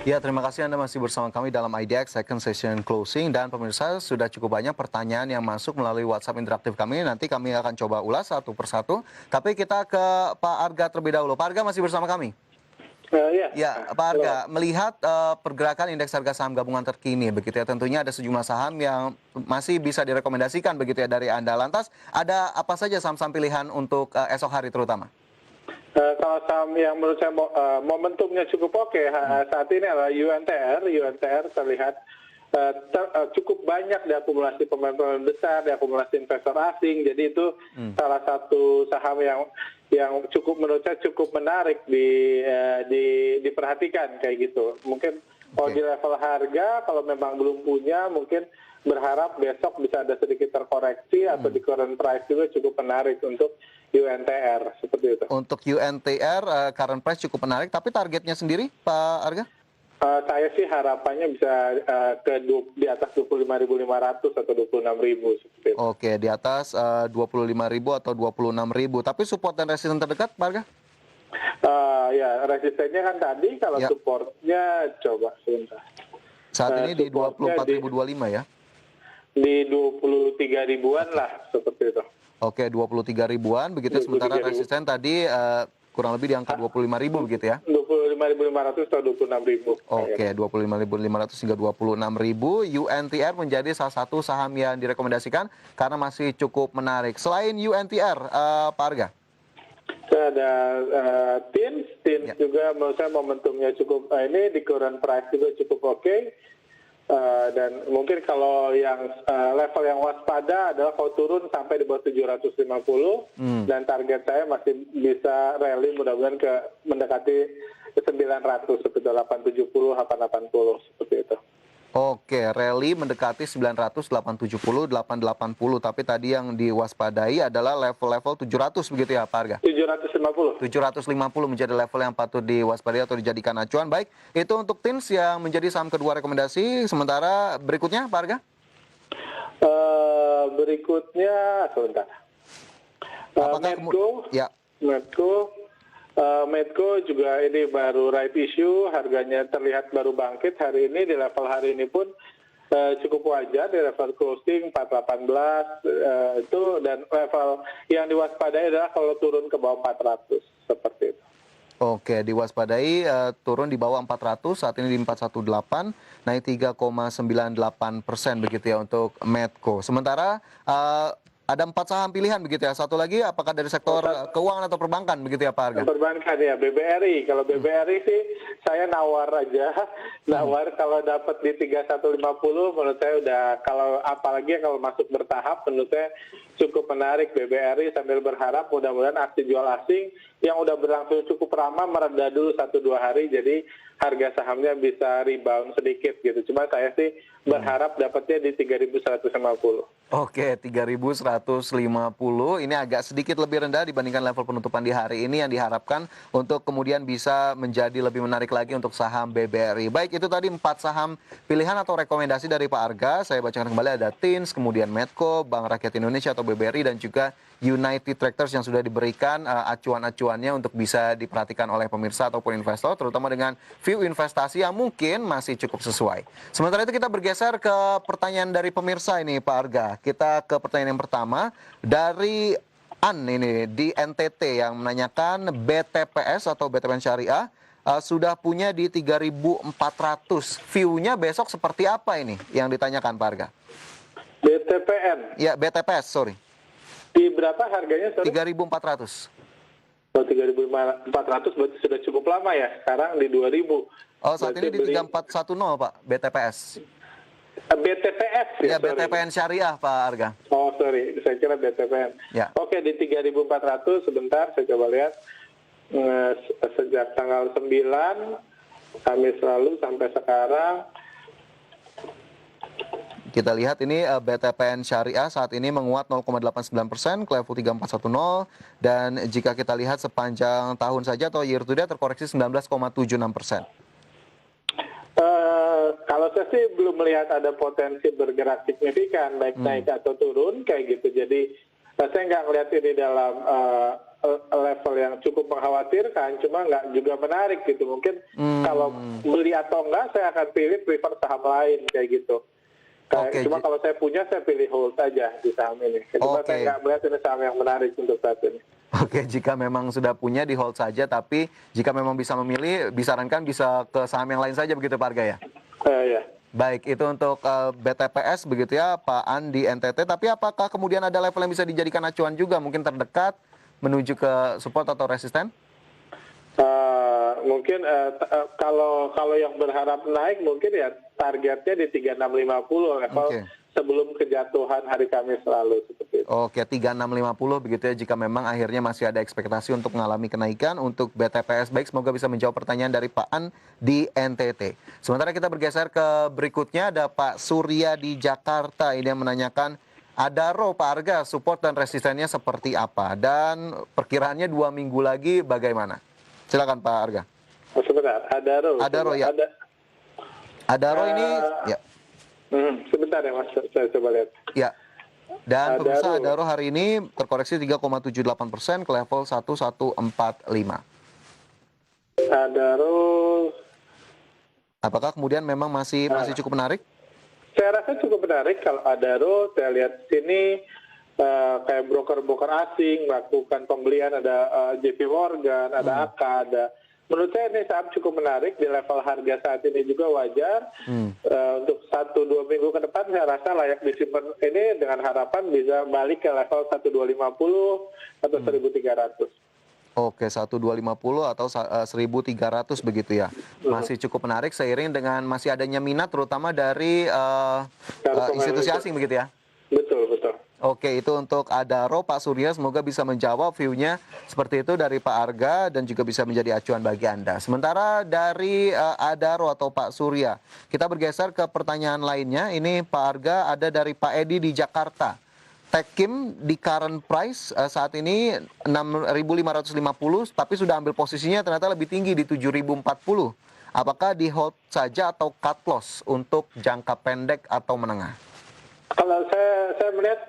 Ya, terima kasih Anda masih bersama kami dalam IDX Second Session Closing. Dan pemirsa, sudah cukup banyak pertanyaan yang masuk melalui WhatsApp interaktif kami. Nanti kami akan coba ulas satu persatu. Tapi kita ke Pak Arga terlebih dahulu. Pak Arga masih bersama kami? Ya, Ya, Pak halo. Arga, melihat pergerakan indeks harga saham gabungan terkini, begitu ya, tentunya ada sejumlah saham yang masih bisa direkomendasikan begitu ya dari Anda. Lantas, ada apa saja saham-saham pilihan untuk esok hari terutama? Kalau saham yang menurut saya momentumnya cukup oke saat ini adalah UNTR. UNTR terlihat cukup banyak diakumulasi pemain-pemain besar, diakumulasi investor asing. Jadi itu salah satu saham yang cukup menurut saya cukup menarik diperhatikan kayak gitu. Mungkin kalau di level harga, kalau memang belum punya, mungkin berharap besok bisa ada sedikit terkoreksi atau di current price juga cukup menarik untuk UNTR seperti itu. Untuk UNTR, current price cukup menarik, tapi targetnya sendiri, Pak Arga? Saya sih harapannya bisa di atas 25.500 atau 26.000 seperti itu. Oke, di atas 25.000 atau 26.000. Tapi support dan resisten terdekat, Pak Arga? Ya, resistennya kan tadi, kalau Ya. supportnya coba sebentar. Saat ini di Supportnya 24.025 ya? Di 23 ribuan lah seperti itu. Oke, 23 ribuan, begitu. 23.000. Sementara resisten tadi kurang lebih di angka 25.000 begitu ya? 25.500 atau 26.000. Oke, 25.500 hingga 26.000. UNTR menjadi salah satu saham yang direkomendasikan karena masih cukup menarik. Selain UNTR, Pak Arga? Ada TINS Ya. juga menurut saya momentumnya cukup, ini di current price juga cukup oke. Dan mungkin kalau yang level yang waspada adalah kalau turun sampai di bawah 750 dan target saya masih bisa rally mudah-mudahan mendekati 900 seperti 870, 880 seperti itu. Oke, rally mendekati 900, 870, 880. Tapi tadi yang diwaspadai adalah level-level 700 begitu ya, Pak Arga? 750. 750 menjadi level yang patut diwaspadai atau dijadikan acuan. Baik, itu untuk TINS yang menjadi saham kedua rekomendasi. Sementara berikutnya, Pak Arga? Berikutnya, sebentar. Medco. Ya. Medco juga ini baru right issue, harganya terlihat baru bangkit hari ini. Di level hari ini pun cukup wajar, di level closing 418 itu, dan level yang diwaspadai adalah kalau turun ke bawah 400 seperti itu. Oke, diwaspadai turun di bawah 400, saat ini di 418, naik 3,98% begitu ya untuk Medco. Sementara ada 4 saham pilihan begitu ya. Satu lagi apakah dari sektor keuangan atau perbankan begitu ya, Pak Arga? Perbankan ya, BBRI. Kalau BBRI sih saya nawar aja. Nawar kalau dapat di 3150 menurut saya udah, kalau apalagi kalau masuk bertahap menurut saya cukup menarik BBRI, sambil berharap mudah-mudahan aksi jual asing yang udah berlangsung cukup lama mereda dulu 1-2 hari, jadi harga sahamnya bisa rebound sedikit gitu. Cuma saya sih berharap dapatnya di 3.150. Oke, 3.150 ini agak sedikit lebih rendah dibandingkan level penutupan di hari ini yang diharapkan untuk kemudian bisa menjadi lebih menarik lagi untuk saham BBRI. Baik, itu tadi 4 saham pilihan atau rekomendasi dari Pak Arga. Saya bacakan kembali, ada TINS, kemudian Medco, Bank Rakyat Indonesia atau BBRI, dan juga United Tractors yang sudah diberikan acuan-acuannya untuk bisa diperhatikan oleh pemirsa ataupun investor, terutama dengan view investasi yang mungkin masih cukup sesuai. Sementara itu kita bergeser ke pertanyaan dari pemirsa ini, Pak Arga. Kita ke pertanyaan yang pertama dari An ini di NTT yang menanyakan BTPS atau BTPN Syariah sudah punya di 3.400. View-nya besok seperti apa ini yang ditanyakan, Pak Arga? BTPN. Ya, BTPS, sorry. Di berapa harganya? 3.400. Oh, 3.400 berarti sudah cukup lama ya. Sekarang di 2.000. Oh, saat ini di 3410, Pak, BTPS. BTPS ya? Ya, BTPN Syariah, Pak Arga. Oh, sorry. Saya kira BTPN. Ya. Oke, di 3.400 sebentar saya coba lihat. Sejak tanggal 9 Kamis lalu sampai sekarang. Kita lihat ini BTPN Syariah saat ini menguat 0,89% ke level 3410, dan jika kita lihat sepanjang tahun saja atau year to date terkoreksi 19,76%. Kalau saya sih belum melihat ada potensi bergerak signifikan, baik naik atau turun kayak gitu. Jadi Nah, saya nggak ngelihat ini dalam level yang cukup mengkhawatirkan, cuma nggak juga menarik gitu. Mungkin kalau beli atau enggak, saya akan prefer saham lain kayak gitu. Oke, Cuma kalau saya punya, saya pilih hold aja di saham ini. Cuma Oke. saya nggak melihat ini saham yang menarik untuk saat ini. Oke, jika memang sudah punya di hold saja, tapi jika memang bisa memilih, disarankan bisa ke saham yang lain saja begitu Pak Arga ya? Ya. Baik, itu untuk BTPS begitu ya, Pak An di NTT. Tapi apakah kemudian ada level yang bisa dijadikan acuan juga, mungkin terdekat menuju ke support atau resisten? Mungkin kalau yang berharap naik mungkin ya targetnya di 3650 level Oke. sebelum kejatuhan hari Kamis lalu seperti itu. Oke, 3650 begitu ya, jika memang akhirnya masih ada ekspektasi untuk mengalami kenaikan untuk BTPS. Baik, semoga bisa menjawab pertanyaan dari Pak An di NTT. Sementara kita bergeser ke berikutnya, ada Pak Surya di Jakarta. Ini yang menanyakan, Adaro Pak Arga, support dan resistennya seperti apa? Dan perkiraannya 2 minggu lagi bagaimana? Silakan Pak Arga. Sebentar, Adaro. Adaro ya. Adaro ini, ya. Sebentar ya Mas, saya coba lihat. Ya. Dan pemirsa, Adaro. Adaro hari ini terkoreksi 3,78% ke level 1145. Adaro, Apakah kemudian memang masih cukup menarik? saya rasa cukup menarik kalau Adaro. Saya lihat sini kayak broker-broker asing melakukan pembelian, ada JP Morgan, ada AK, ada. Menurut saya ini saham cukup menarik di level harga saat ini juga wajar. Untuk 1-2 minggu ke depan saya rasa layak disimpan ini dengan harapan bisa balik ke level 1250 atau 1300. Oke, 1250 atau 1300 begitu ya. Masih cukup menarik seiring dengan masih adanya minat terutama dari institusi asing begitu ya. Betul, betul. Oke, itu untuk Adaro, Pak Surya. Semoga bisa menjawab view-nya seperti itu dari Pak Arga dan juga bisa menjadi acuan bagi Anda. Sementara dari Adaro atau Pak Surya, kita bergeser ke pertanyaan lainnya. Ini Pak Arga ada dari Pak Edi di Jakarta. Tekim di current price saat ini 6.550, tapi sudah ambil posisinya ternyata lebih tinggi di 7.040. Apakah di hold saja atau cut loss untuk jangka pendek atau menengah? Kalau saya melihat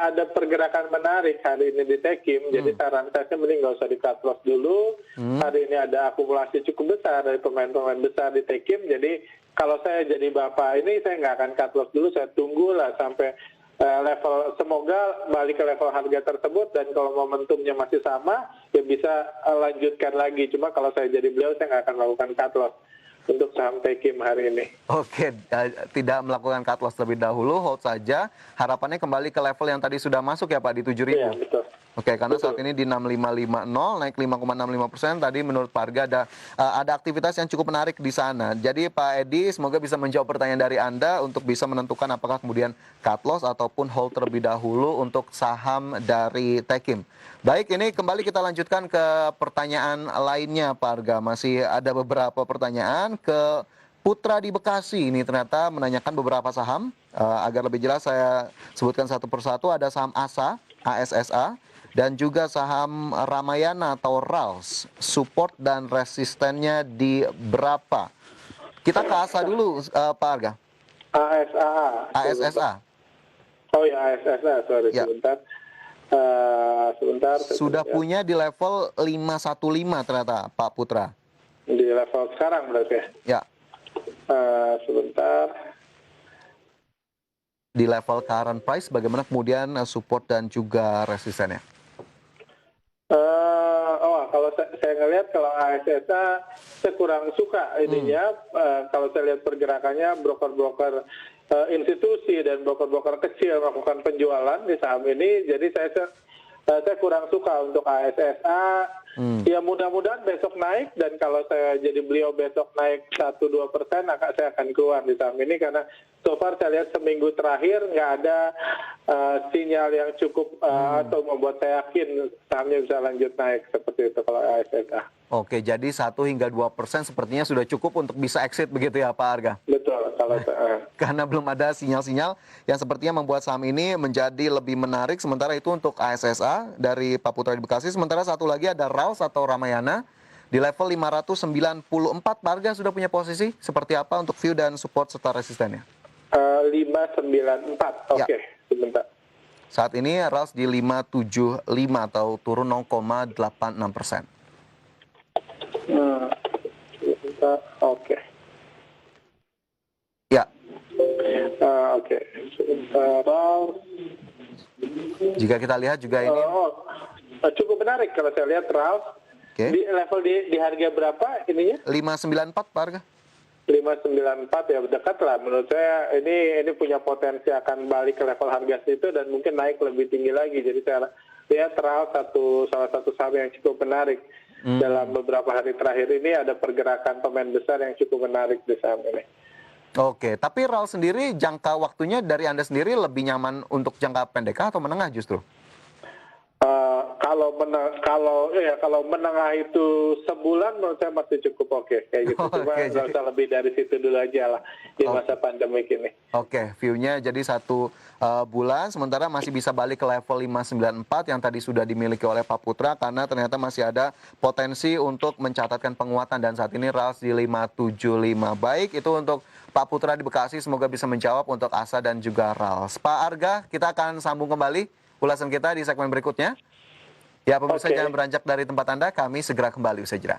ada pergerakan menarik hari ini di Tekim, jadi saran saya mending nggak usah di cut loss dulu. Hari ini ada akumulasi cukup besar dari pemain-pemain besar di Tekim, jadi kalau saya jadi bapak ini saya nggak akan cut loss dulu, saya tunggulah sampai level, semoga balik ke level harga tersebut, dan kalau momentumnya masih sama ya bisa lanjutkan lagi. Cuma kalau saya jadi beliau saya nggak akan melakukan cut loss untuk saham Tekim hari ini. Oke, tidak melakukan cut loss terlebih dahulu, hold saja. Harapannya kembali ke level yang tadi sudah masuk ya Pak, di 7.000. Iya, betul. Oke, karena saat ini di 6550, naik 5,65%. Tadi menurut Pak Arga ada aktivitas yang cukup menarik di sana. Jadi Pak Edi, semoga bisa menjawab pertanyaan dari Anda untuk bisa menentukan apakah kemudian cut loss ataupun hold terlebih dahulu untuk saham dari Tekim. Baik, ini kembali kita lanjutkan ke pertanyaan lainnya Pak Arga. Masih ada beberapa pertanyaan ke Putra di Bekasi. Ini ternyata menanyakan beberapa saham. Agar lebih jelas saya sebutkan satu persatu. Ada saham ASA, ASSA, dan juga saham Ramayana atau RALS. Support dan resistennya di berapa? Kita ke ASA dulu, Pak Arga. ASA. ASSA. Oh ya, ASSA, sorry, Ya. sebentar. Sebentar. Sudah punya di level 515 ternyata, Pak Putra. Di level sekarang berarti ya? Ya, Sebentar. di level current price, bagaimana kemudian support dan juga resistennya? Kalau saya ngelihat kalau ASSA saya kurang suka ininya. Kalau saya lihat pergerakannya broker-broker institusi dan broker-broker kecil melakukan penjualan di saham ini, jadi saya kurang suka untuk ASSA. Ya mudah-mudahan besok naik, dan kalau saya jadi beliau besok naik 1-2%, saya akan keluar di saham ini karena so far saya lihat seminggu terakhir nggak ada sinyal yang cukup atau membuat saya yakin sahamnya bisa lanjut naik seperti itu kalau ASSA. Oke, jadi 1-2% sepertinya sudah cukup untuk bisa exit begitu ya Pak Arga? Betul, kalau Karena belum ada sinyal-sinyal yang sepertinya membuat saham ini menjadi lebih menarik. Sementara itu untuk ASSA dari Pak Putra di Bekasi. Sementara satu lagi ada RALS atau Ramayana di level 594. Pak Arga sudah punya posisi seperti apa untuk view dan support serta resistennya? 594, oke, sebentar. Saat ini RALS di 575 atau turun 0,86%. Hmm, oke. Ya, Oke. Sekarang, jika kita lihat juga ini, cukup menarik kalau saya lihat Ralph oke, di level di harga berapa ininya? 594 Pak Arga. 594 ya, dekat lah menurut saya. Ini punya potensi akan balik ke level harga situ dan mungkin naik lebih tinggi lagi. Jadi saya lihat Ralph salah satu saham yang cukup menarik. Dalam beberapa hari terakhir ini ada pergerakan pemain besar yang cukup menarik di saham ini. Oke, tapi RALS sendiri jangka waktunya dari Anda sendiri lebih nyaman untuk jangka pendek atau menengah justru? Kalau menengah itu sebulan menurut saya masih cukup oke kayak gitu. Cuma Oke, nggak usah lebih dari situ dulu aja lah di masa pandemik ini. Oke, view-nya jadi 1 bulan, sementara masih bisa balik ke level 594 yang tadi sudah dimiliki oleh Pak Putra, karena ternyata masih ada potensi untuk mencatatkan penguatan, dan saat ini RALS di 575. Baik, itu untuk Pak Putra di Bekasi, semoga bisa menjawab untuk Asa dan juga RALS. Pak Arga, kita akan sambung kembali ulasan kita di segmen berikutnya. Ya, pemirsa, Oke. jangan beranjak dari tempat Anda, kami segera kembali usai jeda.